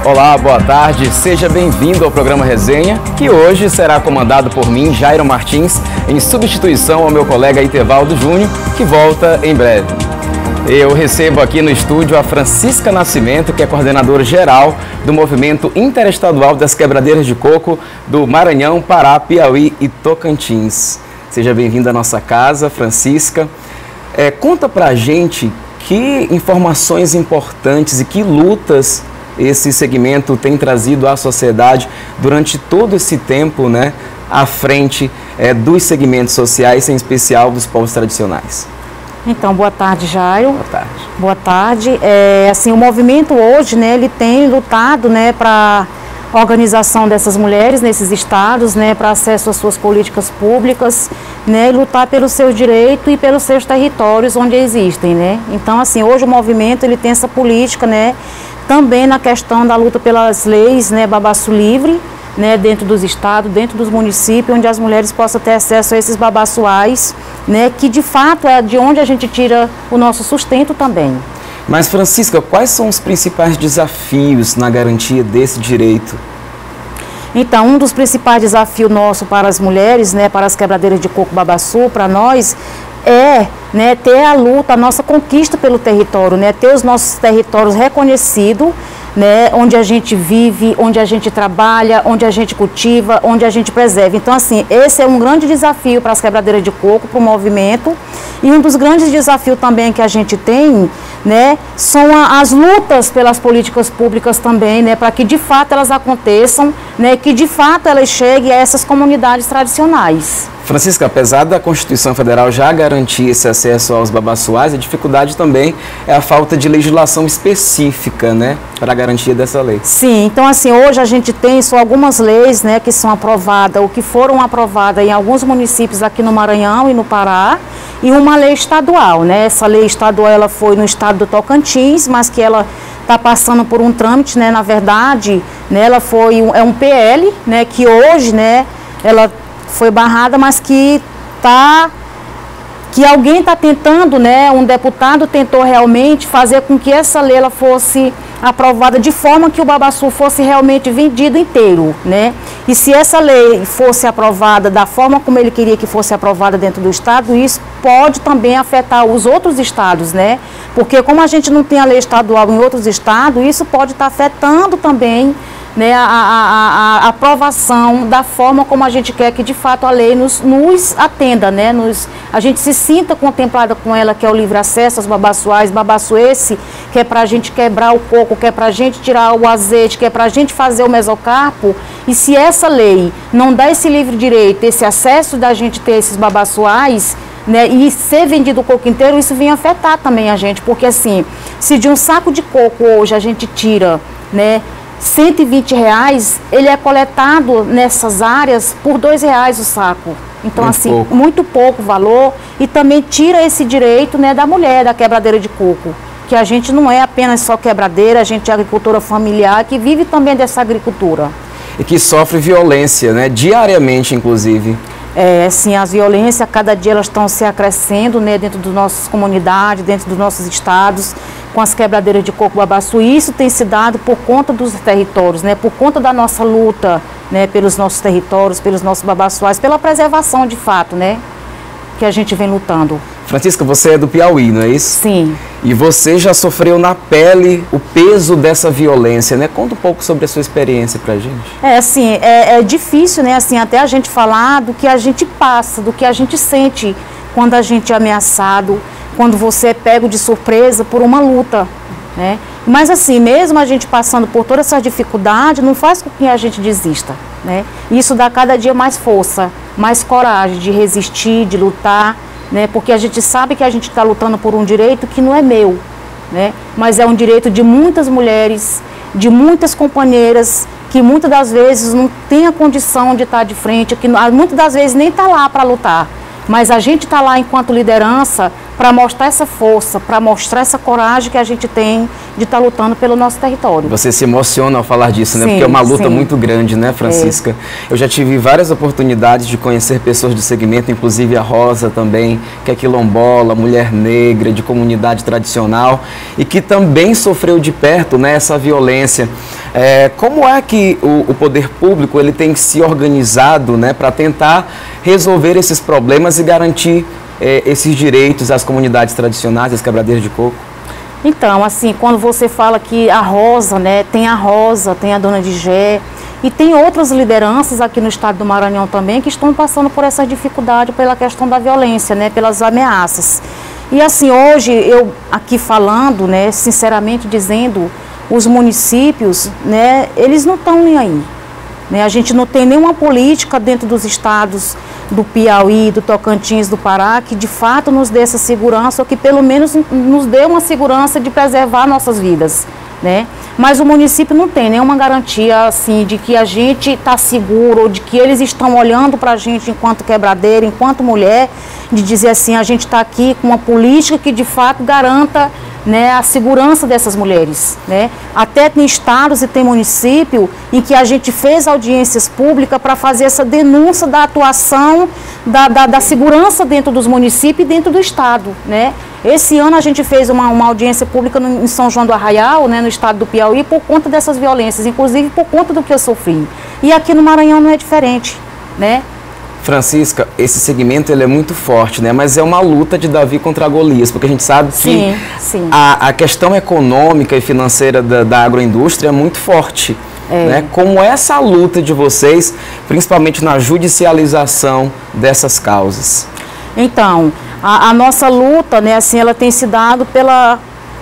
Olá, boa tarde, seja bem-vindo ao programa Resenha, que hoje será comandado por mim, Jairo Martins, em substituição ao meu colega Itevaldo Júnior, que volta em breve. Eu recebo aqui no estúdio a Francisca Nascimento, que é coordenadora geral do Movimento Interestadual das Quebradeiras de Coco do Maranhão, Pará, Piauí e Tocantins. Seja bem-vinda à nossa casa, Francisca. Conta pra gente que informações importantes e que lutas esse segmento tem trazido à sociedade durante todo esse tempo, né, à frente dos segmentos sociais, em especial dos povos tradicionais. Então, boa tarde, Jairo. Boa tarde. Boa tarde. Assim, o movimento hoje, né, ele tem lutado, né, para a organização dessas mulheres nesses estados, né, para acesso às suas políticas públicas, né, e lutar pelo seu direito e pelos seus territórios onde existem, né. Então, assim, hoje o movimento ele tem essa política, né, também na questão da luta pelas leis, né, babaço livre, né, dentro dos estados, dentro dos municípios, onde as mulheres possam ter acesso a esses babaçoais, né, que de fato é de onde a gente tira o nosso sustento também. Mas, Francisca, quais são os principais desafios na garantia desse direito? Então, um dos principais desafios nossos para as mulheres, né, para as quebradeiras de coco babaçu, para nós, né, ter a luta, a nossa conquista pelo território, né, ter os nossos territórios reconhecidos, né, onde a gente vive, onde a gente trabalha, onde a gente cultiva, onde a gente preserva. Então, assim, esse é um grande desafio para as quebradeiras de coco, para o movimento. E um dos grandes desafios também que a gente tem, né, são as lutas pelas políticas públicas também, né, para que de fato elas aconteçam, né, que de fato elas cheguem a essas comunidades tradicionais. Francisca, apesar da Constituição Federal já garantir esse acesso aos babaçoais, a dificuldade também é a falta de legislação específica, né, para a garantia dessa lei. Sim, então assim, hoje a gente tem só algumas leis, né, que são aprovadas, ou que foram aprovadas em alguns municípios aqui no Maranhão e no Pará, e uma lei estadual, né, essa lei estadual ela foi no estado do Tocantins, mas que ela está passando por um trâmite, né, na verdade, né, ela foi um PL, né, que hoje, né, ela foi barrada, mas que alguém está tentando, né, um deputado tentou realmente fazer com que essa lei ela fosse aprovada de forma que o babaçu fosse realmente vendido inteiro, né? E se essa lei fosse aprovada da forma como ele queria que fosse aprovada dentro do estado, isso pode também afetar os outros estados, né? Porque como a gente não tem a lei estadual em outros estados, isso pode estar afetando também, né, a aprovação da forma como a gente quer que de fato a lei nos atenda, né, a gente se sinta contemplada com ela, que é o livre acesso aos babaçoais, babaço esse que é para a gente quebrar o coco, que é para a gente tirar o azeite, que é para a gente fazer o mesocarpo. E se essa lei não dá esse livre direito, esse acesso da gente ter esses babaçoais, né, e ser vendido o coco inteiro, isso vem afetar também a gente, porque assim, se de um saco de coco hoje a gente tira, né, R$120, ele é coletado nessas áreas por R$2 o saco. Então, muito assim, pouco. Muito pouco valor, e também tira esse direito, né, da mulher, da quebradeira de coco. Que a gente não é apenas só quebradeira, a gente é agricultora familiar, que vive também dessa agricultura. E que sofre violência, né, diariamente, inclusive. Sim, as violências, cada dia elas estão se acrescendo, né, dentro das nossas comunidades, dentro dos nossos estados, com as quebradeiras de coco babaçu. E isso tem se dado por conta dos territórios, né, por conta da nossa luta, né, pelos nossos territórios, pelos nossos babaçoais, pela preservação de fato, né, que a gente vem lutando. Francisca, você é do Piauí, não é isso? Sim. E você já sofreu na pele o peso dessa violência, né? Conta um pouco sobre a sua experiência pra gente. Assim, é difícil, né, assim, até a gente falar do que a gente passa, do que a gente sente quando a gente é ameaçado, quando você é pego de surpresa por uma luta, né? Mas assim, mesmo a gente passando por toda essa dificuldade, não faz com que a gente desista, né? Isso dá cada dia mais força, mais coragem de resistir, de lutar, né? Porque a gente sabe que a gente está lutando por um direito que não é meu, né? Mas é um direito de muitas mulheres, de muitas companheiras, que muitas das vezes não tem a condição de estar de frente, que muitas das vezes nem está lá para lutar. Mas a gente está lá enquanto liderança para mostrar essa força, para mostrar essa coragem que a gente tem de estar lutando pelo nosso território. Você se emociona ao falar disso, né? Sim, porque é uma luta sim. muito grande, né, Francisca? Eu já tive várias oportunidades de conhecer pessoas do segmento, inclusive a Rosa também, que é quilombola, mulher negra, de comunidade tradicional, e que também sofreu de perto, né, essa violência. Como é que o poder público ele tem se organizado, né, para tentar resolver esses problemas e garantir esses direitos às comunidades tradicionais, às quebradeiras de coco? Então, assim, quando você fala que a Rosa, né, tem a Dona Digé, e tem outras lideranças aqui no estado do Maranhão também que estão passando por essa dificuldade pela questão da violência, né, pelas ameaças. E assim, hoje, eu aqui falando, né, sinceramente dizendo, os municípios, né, eles não estão nem aí. Né? A gente não tem nenhuma política dentro dos estados do Piauí, do Tocantins, do Pará, que de fato nos dê essa segurança, ou que pelo menos nos dê uma segurança de preservar nossas vidas. Né? Mas o município não tem nenhuma garantia assim, de que a gente está seguro, ou de que eles estão olhando para a gente enquanto quebradeira, enquanto mulher, de dizer assim, a gente está aqui com uma política que de fato garanta, né, a segurança dessas mulheres. Né? Até tem estados e tem município em que a gente fez audiências públicas para fazer essa denúncia da atuação da segurança dentro dos municípios e dentro do estado. Né? Esse ano a gente fez uma audiência pública em São João do Arraial, né, no estado do Piauí, por conta dessas violências, inclusive por conta do que eu sofri. E aqui no Maranhão não é diferente. Né? Francisca, esse segmento ele é muito forte, né? Mas é uma luta de Davi contra Golias, porque a gente sabe que a questão econômica e financeira da agroindústria é muito forte. Né? Como é essa luta de vocês, principalmente na judicialização dessas causas? Então, a nossa luta, né, assim, ela tem se dado pela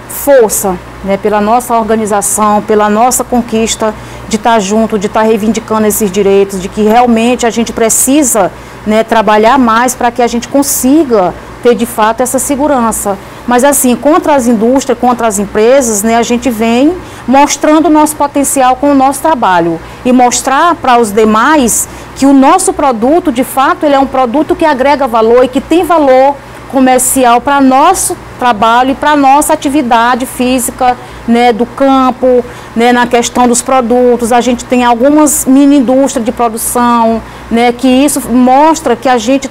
força, né, pela nossa organização, pela nossa conquista de estar junto, de estar reivindicando esses direitos, de que realmente a gente precisa, né, trabalhar mais para que a gente consiga ter de fato essa segurança. Mas assim, contra as indústrias, contra as empresas, né, a gente vem mostrando o nosso potencial com o nosso trabalho e mostrar para os demais que o nosso produto, de fato, ele é um produto que agrega valor e que tem valor comercial para nosso trabalho e para nossa atividade física, né, do campo, né, na questão dos produtos. A gente tem algumas mini indústrias de produção, né, que isso mostra que a gente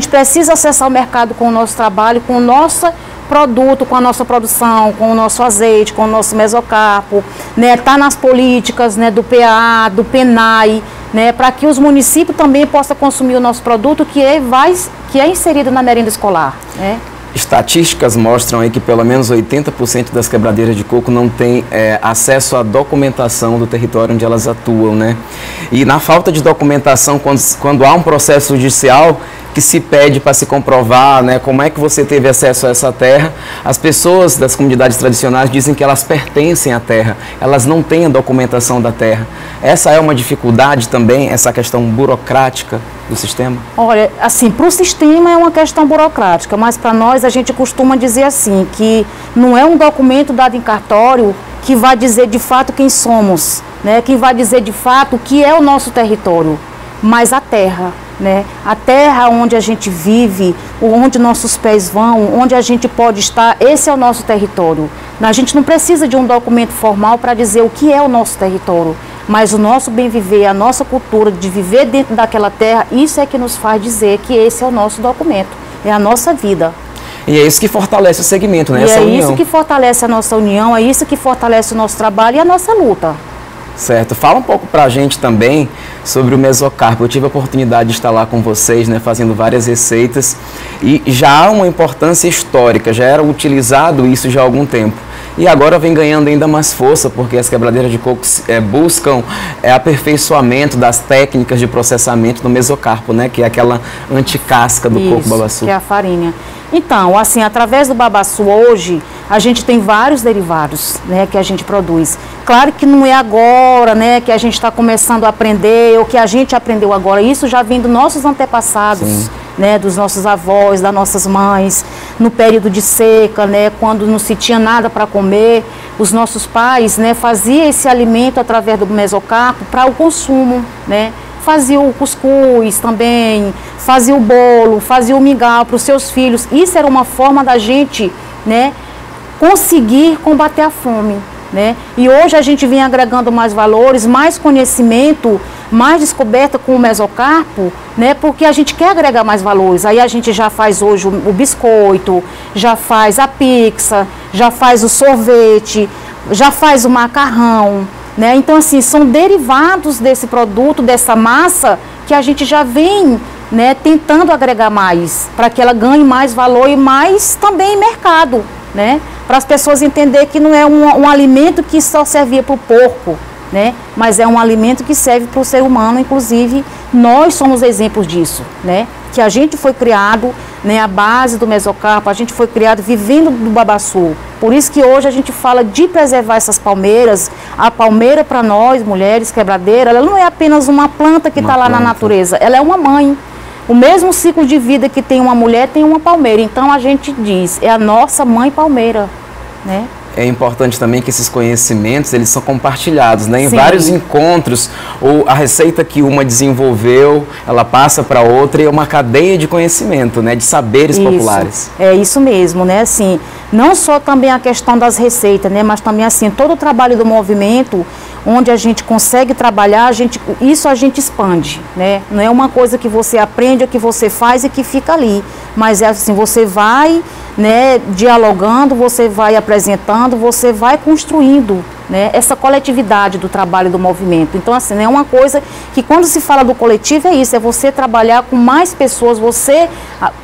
precisa acessar o mercado com o nosso trabalho, com o nosso produto, com a nossa produção, com o nosso azeite, com o nosso mesocarpo, né, tá nas políticas, né, do PA, do PENAI, né, para que os municípios também possam consumir o nosso produto que é inserido na merenda escolar. Né? Estatísticas mostram aí que pelo menos 80% das quebradeiras de coco não têm acesso à documentação do território onde elas atuam, né? E na falta de documentação, quando há um processo judicial que se pede para se comprovar, né, como é que você teve acesso a essa terra, as pessoas das comunidades tradicionais dizem que elas pertencem à terra, elas não têm a documentação da terra. Essa é uma dificuldade também, essa questão burocrática do sistema? Olha, assim, para o sistema é uma questão burocrática, mas para nós a gente costuma dizer assim, que não é um documento dado em cartório que vai dizer de fato quem somos, né, que vai dizer de fato o que é o nosso território, mas a terra. Né? A terra onde a gente vive, onde nossos pés vão, onde a gente pode estar, esse é o nosso território. A gente não precisa de um documento formal para dizer o que é o nosso território, mas o nosso bem viver, a nossa cultura de viver dentro daquela terra, isso é que nos faz dizer que esse é o nosso documento, é a nossa vida. E é isso que fortalece o segmento, né? E é isso que fortalece a nossa união, é isso que fortalece o nosso trabalho e a nossa luta. Certo. Fala um pouco para a gente também sobre o mesocarpo. Eu tive a oportunidade de estar lá com vocês, né, fazendo várias receitas e já há uma importância histórica, já era utilizado isso já há algum tempo. E agora vem ganhando ainda mais força, porque as quebradeiras de coco buscam aperfeiçoamento das técnicas de processamento do mesocarpo, né, que é aquela anticasca do coco babaçu. Que é a farinha. Então, assim, através do babaçu hoje, a gente tem vários derivados, né, que a gente produz. Claro que não é agora, né, que a gente está começando a aprender, ou que a gente aprendeu agora. Isso já vem dos nossos antepassados, né, dos nossos avós, das nossas mães, no período de seca, né, quando não se tinha nada para comer, os nossos pais, né, faziam esse alimento através do mesocarpo para o consumo, né. fazia o cuscuz também, fazia o bolo, fazia o mingau para os seus filhos. Isso era uma forma da gente, né, conseguir combater a fome, né? E hoje a gente vem agregando mais valores, mais conhecimento, mais descoberta com o mesocarpo, né? Porque a gente quer agregar mais valores. Aí a gente já faz hoje o biscoito, já faz a pizza, já faz o sorvete, já faz o macarrão, né? Então, assim, são derivados desse produto, dessa massa, que a gente já vem, né, tentando agregar mais, para que ela ganhe mais valor e mais também mercado, né? Para as pessoas entenderem que não é um alimento que só servia para o porco, né? Mas é um alimento que serve para o ser humano. Inclusive, nós somos exemplos disso, né? Que a gente foi criado, né, a base do mesocarpo, a gente foi criado vivendo do babaçu. Por isso que hoje a gente fala de preservar essas palmeiras. A palmeira, para nós, mulheres quebradeiras, ela não é apenas uma planta que está lá na natureza, ela é uma mãe. O mesmo ciclo de vida que tem uma mulher, tem uma palmeira. Então a gente diz, é a nossa mãe palmeira, né? É importante também que esses conhecimentos, eles são compartilhados, né? Em Sim. vários encontros, ou a receita que uma desenvolveu, ela passa para outra e é uma cadeia de conhecimento, né? De saberes populares. É isso mesmo, né? Assim, não só também a questão das receitas, né? Mas também, assim, todo o trabalho do movimento, onde a gente consegue trabalhar, isso a gente expande, né? Não é uma coisa que você aprende, ou que você faz e que fica ali. Mas é assim, você vai, né, dialogando, você vai apresentando, você vai construindo, né, essa coletividade do trabalho do movimento. Então, assim, é uma coisa que quando se fala do coletivo é isso, é você trabalhar com mais pessoas, você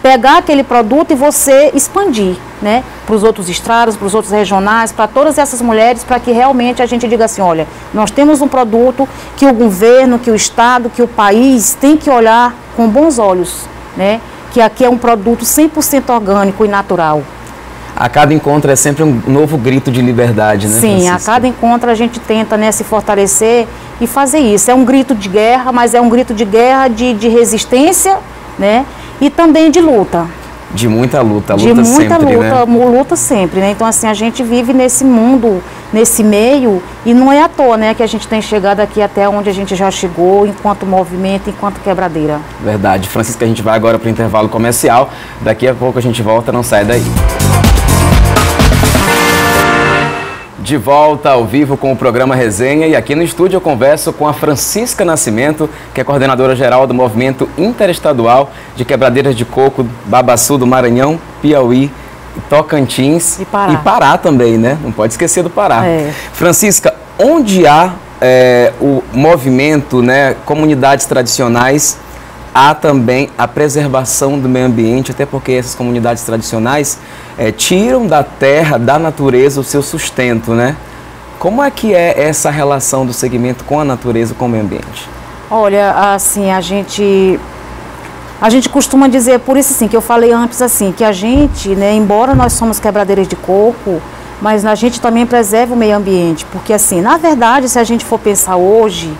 pegar aquele produto e você expandir, né, para os outros estrados, para os outros regionais, para todas essas mulheres, para que realmente a gente diga assim, olha, nós temos um produto que o governo, que o Estado, que o país tem que olhar com bons olhos, né, que aqui é um produto 100% orgânico e natural. A cada encontro é sempre um novo grito de liberdade, né, Sim, Francisca? a cada encontro a gente tenta, né, se fortalecer e fazer isso. É um grito de guerra, mas é um grito de guerra de resistência, né, e também de luta. De muita luta, De muita sempre, luta, né? luta sempre, né? Então, assim, a gente vive nesse mundo, nesse meio, e não é à toa, né, que a gente tem chegado aqui até onde a gente já chegou, enquanto movimento, enquanto quebradeira. Verdade. Francisca, a gente vai agora para o intervalo comercial. Daqui a pouco a gente volta, não sai daí. De volta ao vivo com o programa Resenha, e aqui no estúdio eu converso com a Francisca Nascimento, que é coordenadora geral do Movimento Interestadual de Quebradeiras de Coco, Babaçu do Maranhão, Piauí, Tocantins E Pará. E Pará também, né? Não pode esquecer do Pará. É. Francisca, onde há o movimento, né, comunidades tradicionais, há também a preservação do meio ambiente, até porque essas comunidades tradicionais tiram da terra, da natureza, o seu sustento, né? Como é que é essa relação do segmento com a natureza, com o meio ambiente? Olha, assim, a gente costuma dizer, por isso assim, que eu falei antes assim, que a gente, né, embora nós somos quebradeiras de coco, mas a gente também preserva o meio ambiente, porque assim, na verdade, se a gente for pensar hoje,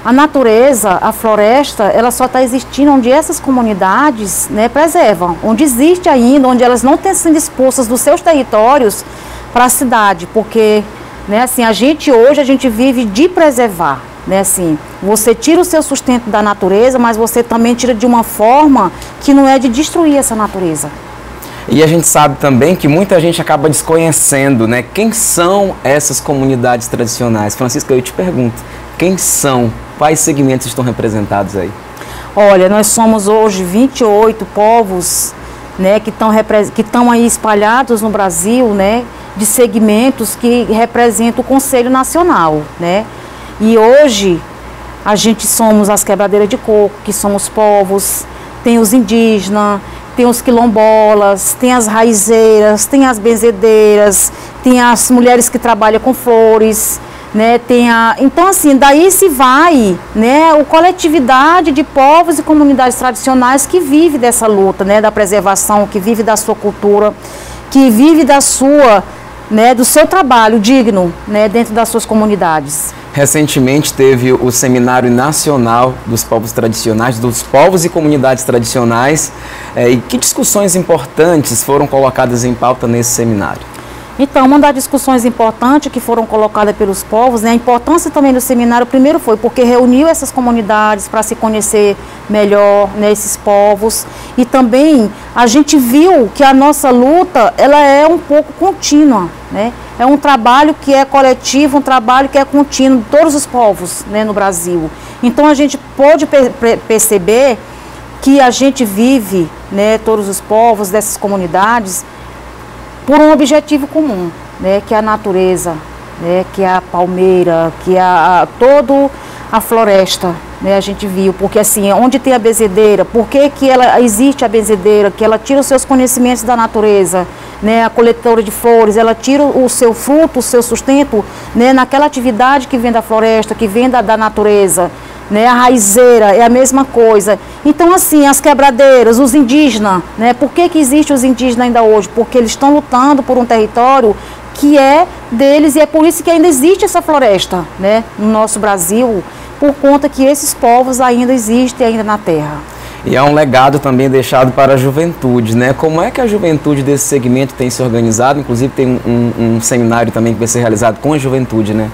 a natureza, a floresta, ela só está existindo onde essas comunidades, né, preservam, onde existe ainda, onde elas não estão sendo expulsas dos seus territórios para a cidade, porque, né, assim, hoje a gente vive de preservar, né, assim, você tira o seu sustento da natureza, mas você também tira de uma forma que não é de destruir essa natureza. E a gente sabe também que muita gente acaba desconhecendo, né, quem são essas comunidades tradicionais. Francisca, eu te pergunto, quem são? Quais segmentos estão representados aí? Olha, nós somos hoje 28 povos, né, que estão aí espalhados no Brasil, né, de segmentos que representam o Conselho Nacional, né? E hoje a gente somos as quebradeiras de coco, que somos povos, tem os indígenas, tem os quilombolas, tem as raizeiras, tem as benzedeiras, tem as mulheres que trabalham com flores, né, então assim, daí se vai, né, a coletividade de povos e comunidades tradicionais que vive dessa luta, né, da preservação, que vive da sua cultura, que vive da sua, né, do seu trabalho digno, né, dentro das suas comunidades. Recentemente teve o Seminário Nacional dos Povos Tradicionais, dos Povos e Comunidades Tradicionais, e que discussões importantes foram colocadas em pauta nesse seminário? Então, uma das discussões importantes que foram colocadas pelos povos, né, a importância também do seminário, primeiro foi porque reuniu essas comunidades para se conhecer melhor, né, esses povos, e também a gente viu que a nossa luta, ela é um pouco contínua, né? É um trabalho que é coletivo, um trabalho que é contínuo de todos os povos, né, no Brasil. Então, a gente pôde perceber que a gente vive, né, todos os povos dessas comunidades, por um objetivo comum, né, que é a natureza, né, que é a palmeira, que é toda a floresta, né, a gente viu, porque assim, onde tem a benzedeira, por que ela existe a benzedeira, que ela tira os seus conhecimentos da natureza, né, a coletora de flores, ela tira o seu fruto, o seu sustento, né, naquela atividade que vem da floresta, que vem da natureza, né, a raizeira é a mesma coisa. Então, assim, as quebradeiras, os indígenas, né, por que existem os indígenas ainda hoje? Porque eles estão lutando por um território que é deles e é por isso que ainda existe essa floresta, né, no nosso Brasil, por conta que esses povos ainda existem ainda na terra. E há um legado também deixado para a juventude, né? Como é que a juventude desse segmento tem se organizado? Inclusive tem um seminário também que vai ser realizado com a juventude, né?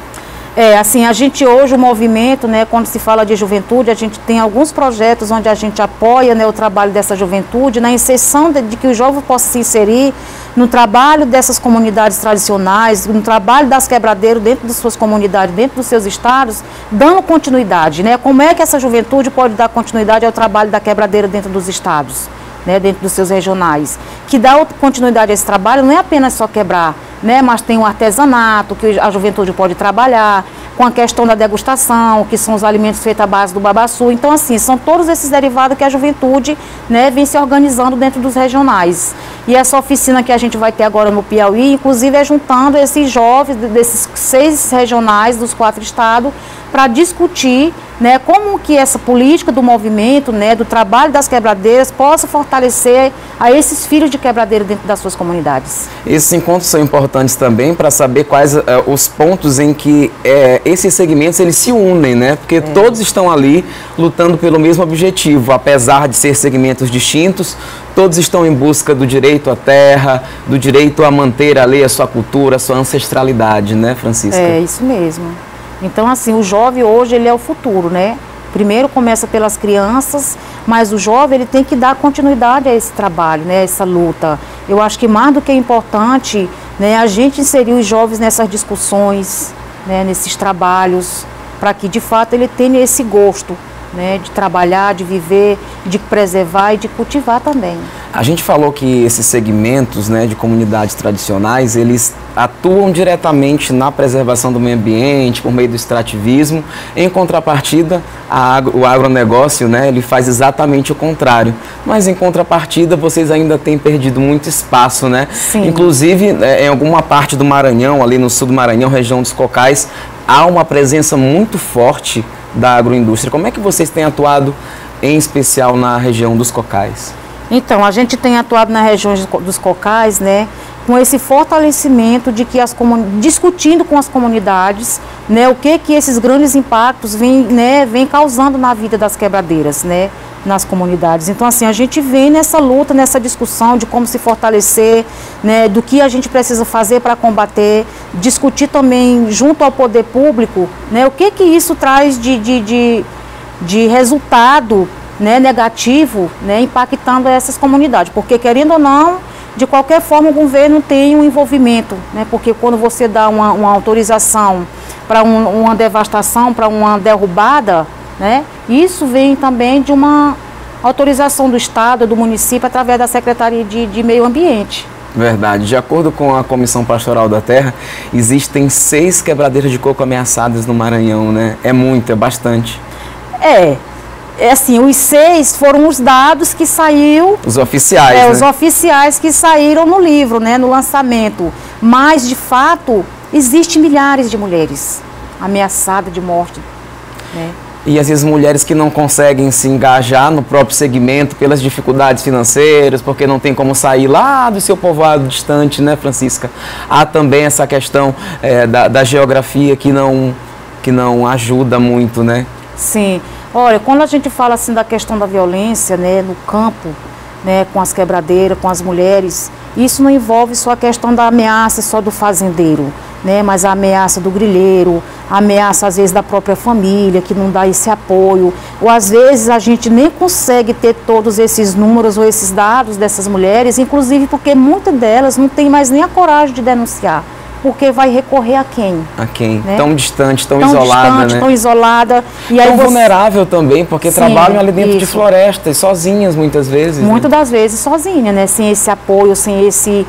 Assim, a gente hoje, o movimento, né, quando se fala de juventude, a gente tem alguns projetos onde a gente apoia, né, o trabalho dessa juventude, na inserção de que o jovem possa se inserir no trabalho dessas comunidades tradicionais, no trabalho das quebradeiras dentro das suas comunidades, dentro dos seus estados, dando continuidade, né? Como é que essa juventude pode dar continuidade ao trabalho da quebradeira dentro dos estados, né, dentro dos seus regionais? Que dá continuidade a esse trabalho não é apenas só quebrar, né, mas tem o artesanato que a juventude pode trabalhar, com a questão da degustação, que são os alimentos feitos à base do babaçu. Então, assim, são todos esses derivados que a juventude, né, vem se organizando dentro dos regionais. E essa oficina que a gente vai ter agora no Piauí, inclusive, é juntando esses jovens desses 6 regionais dos 4 estados para discutir, né, como que essa política do movimento, né, do trabalho das quebradeiras possa fortalecer a esses filhos de quebradeira dentro das suas comunidades. Esses encontros são importantes também para saber quais os pontos em que esses segmentos eles se unem, né? Porque todos estão ali lutando pelo mesmo objetivo, apesar de ser segmentos distintos, todos estão em busca do direito à terra, do direito a manter ali a sua cultura, a sua ancestralidade, né, Francisca? É, isso mesmo. Então, assim, o jovem hoje, ele é o futuro, né? Primeiro começa pelas crianças, mas o jovem, ele tem que dar continuidade a esse trabalho, né? Essa luta. Eu acho que mais do que é importante, né, a gente inserir os jovens nessas discussões, né, nesses trabalhos, para que, de fato, ele tenha esse gosto, né, de trabalhar, de viver, de preservar e de cultivar também. A gente falou que esses segmentos, né, de comunidades tradicionais, eles atuam diretamente na preservação do meio ambiente, por meio do extrativismo. Em contrapartida, o agronegócio, né, ele faz exatamente o contrário. Mas, em contrapartida, vocês ainda têm perdido muito espaço, né? Sim. Inclusive, em alguma parte do Maranhão, ali no sul do Maranhão, região dos Cocais, há uma presença muito forte da agroindústria. Como é que vocês têm atuado, em especial na região dos Cocais? Então, a gente tem atuado na região dos Cocais, né, com esse fortalecimento de que discutindo com as comunidades, né, o que esses grandes impactos vêm causando na vida das quebradeiras, né, nas comunidades. Então, assim, a gente vem nessa luta, nessa discussão de como se fortalecer, né, do que a gente precisa fazer para combater, discutir também junto ao poder público, né, o que isso traz de resultado, né, negativo, né, impactando essas comunidades, porque, querendo ou não, de qualquer forma o governo tem um envolvimento, né, porque quando você dá uma autorização para uma devastação, para uma derrubada, né, isso vem também de uma autorização do Estado, do município, através da Secretaria de Meio Ambiente. Verdade. De acordo com a Comissão Pastoral da Terra, existem 6 quebradeiras de coco ameaçadas no Maranhão, né? É muito, é bastante. Assim, os 6 foram os dados que saiu... Os oficiais, né? Os oficiais que saíram no livro, né, no lançamento. Mas, de fato, existem milhares de mulheres ameaçadas de morte, né? E às vezes mulheres que não conseguem se engajar no próprio segmento pelas dificuldades financeiras, porque não tem como sair lá do seu povoado distante, né, Francisca? Há também essa questão da geografia que não ajuda muito, né? Sim. Olha, quando a gente fala assim da questão da violência, né, no campo, né, com as quebradeiras, com as mulheres, isso não envolve só a questão da ameaça só do fazendeiro, né? Mas a ameaça do grileiro, a ameaça às vezes da própria família, que não dá esse apoio, ou às vezes a gente nem consegue ter todos esses números ou esses dados dessas mulheres, inclusive porque muitas delas não têm mais nem a coragem de denunciar. Porque vai recorrer a quem? A quem? Né? Tão distante, tão isolada, distante, né? tão isolada. E aí tão você... vulnerável também, porque Sim, trabalham ali dentro de isso. florestas, sozinhas muitas vezes. Muitas né? das vezes sozinha, né? Sem esse apoio, sem esse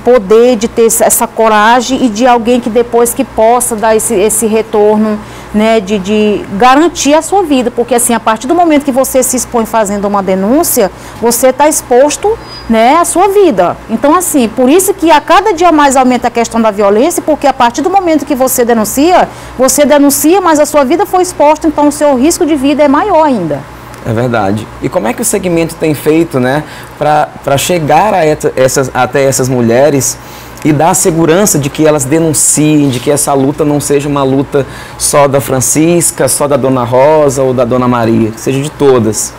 poder de ter essa coragem e de alguém que depois que possa dar esse retorno, né? De garantir a sua vida. Porque assim, a partir do momento que você se expõe fazendo uma denúncia, você está exposto, né, à sua vida. Então assim, por isso que a cada dia mais aumenta a questão da violência, porque a partir do momento que você denuncia, mas a sua vida foi exposta, então o seu risco de vida é maior ainda. É verdade. E como é que o segmento tem feito, né, para chegar até essas mulheres e dar a segurança de que elas denunciem, de que essa luta não seja uma luta só da Francisca, só da Dona Rosa ou da Dona Maria, que seja de todas?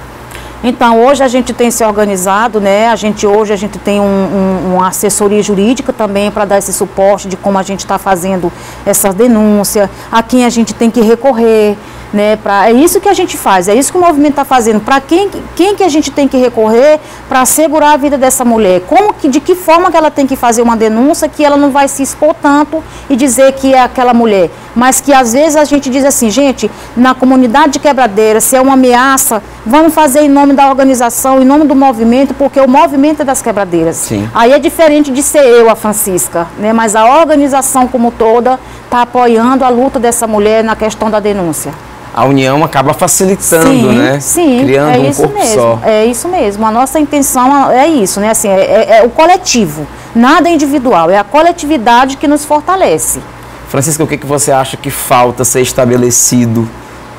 Então, hoje a gente tem se organizado, né? Hoje a gente tem uma assessoria jurídica também para dar esse suporte de como a gente está fazendo essa denúncia, a quem a gente tem que recorrer, né? É isso que a gente faz, é isso que o movimento está fazendo. Para quem que a gente tem que recorrer para assegurar a vida dessa mulher? De que forma que ela tem que fazer uma denúncia que ela não vai se expor tanto e dizer que é aquela mulher? Mas que às vezes a gente diz assim, gente, na comunidade de Quebradeira, se é uma ameaça, vamos fazer em nome da organização, em nome do movimento, porque o movimento é das quebradeiras. Sim. Aí é diferente de ser eu, a Francisca, né? Mas a organização como toda está apoiando a luta dessa mulher na questão da denúncia. A união acaba facilitando, sim, né? Sim, criando um isso corpo mesmo, só. É isso mesmo. A nossa intenção é isso, né? Assim, é o coletivo, nada individual, é a coletividade que nos fortalece. Francisca, o que você acha que falta ser estabelecido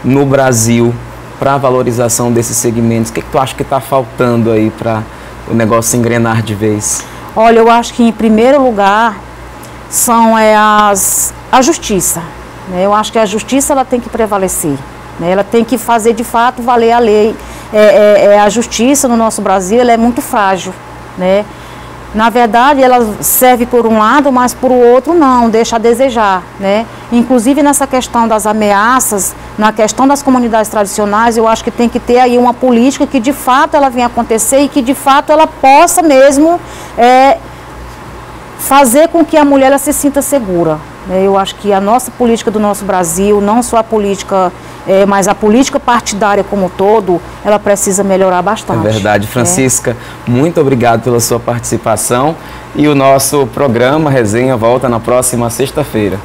no Brasil para a valorização desses segmentos? O que tu acha que está faltando aí para o negócio se engrenar de vez? Olha, eu acho que em primeiro lugar são a justiça. Né? Eu acho que a justiça ela tem que prevalecer. Né? Ela tem que fazer de fato valer a lei. A justiça no nosso Brasil ela é muito frágil. Né? Na verdade, ela serve por um lado, mas por outro não, deixa a desejar, né? Inclusive nessa questão das ameaças, na questão das comunidades tradicionais, eu acho que tem que ter aí uma política que de fato ela venha acontecer e que de fato ela possa mesmo fazer com que a mulher ela se sinta segura. Eu acho que a nossa política do nosso Brasil, não só a política, mas a política partidária como um todo, ela precisa melhorar bastante. É verdade. Francisca, muito obrigado pela sua participação e o nosso programa Resenha volta na próxima sexta-feira.